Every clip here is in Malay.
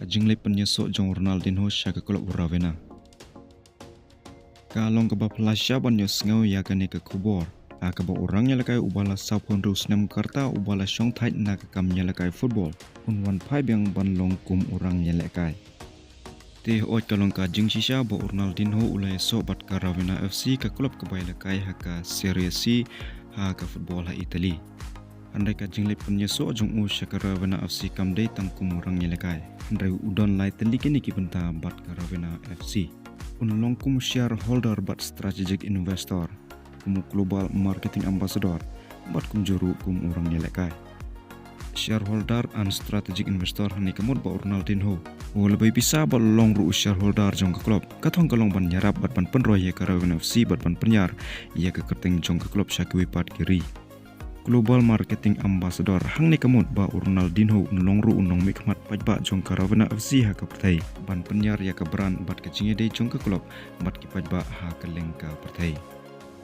Kajinglay penyesok jong Ronaldinho siya ke klub Ravenna. Kalong kebab lasya banyos ngau ya kene ke kubor. Kaba orangnya lakai ubala sapon rusnem karta ubala syong tait na kekamnya lakai football. Unwan pai yang banlong kum orangnya lakai. Teh oi kalong ka jing shisha ba Ronaldinho ulai sok bat ka Ravenna FC ke klub kebai lakai haka Serie C ha ka football ha Italy. Andai ka jinglai penyesok jong u syaka Ravenna FC kamdai tangkum orangnya lakai. Andai udon lai teliki niki benta bat ka Ravenna FC. Unlong kum shareholder bat strategic investor. Kum global marketing ambassador. Bat kum juru kum orangnya lakai. Shareholder and strategic investor hani kemud ba Ronaldinho. Lebih bisa ba long ru shareholder jong ke klub. Katong kalong ban nyarap bat ban penroy ya ka Ravenna FC bat ban penyar ya ke kerteng jong ke klub syakwi pat kiri. Global Marketing Ambassador hang ni kemud ba Ronaldinho unlong ru unong mikmat pajba jong ka Ravenna FC ha ka pertai ban penyar ya ka brand bat kecingnya de jong ke klub bat ki pajba ha ka leng ka pertai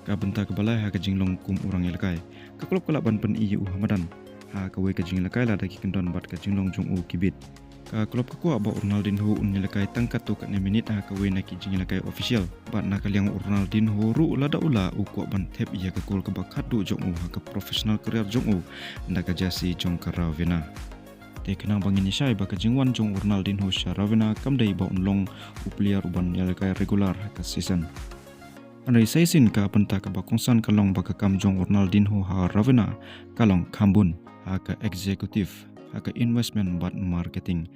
ka benta ke balai ha ka jinglong kum urang yelkai ka klub kala ban pen iu Hamadan ha ka we ka jing lekai la daki kendon bat ka jinglong jong u kibit ka klub ka kuat ba Ronaldinho un yelkai tangkat tu kat ne minit ha ka we na ki jing lekai official bat na ka liang Ronaldinho ru lada ula u kuat ban tep ya ka gol ka bakat du jong u ha ka professional career jong u nda ka jasi jong ka Ravenna te kenang bangin syai ba ka jingwan jong Ronaldinho sya Ravenna kamdai ba unlong u player uban yelkai regular ha ka season andai saisin ka penta ka bakongsan kalong ba ka kam jong Ronaldinho ha Ravenna kalong kambun ha ka executive ha ka investment bat marketing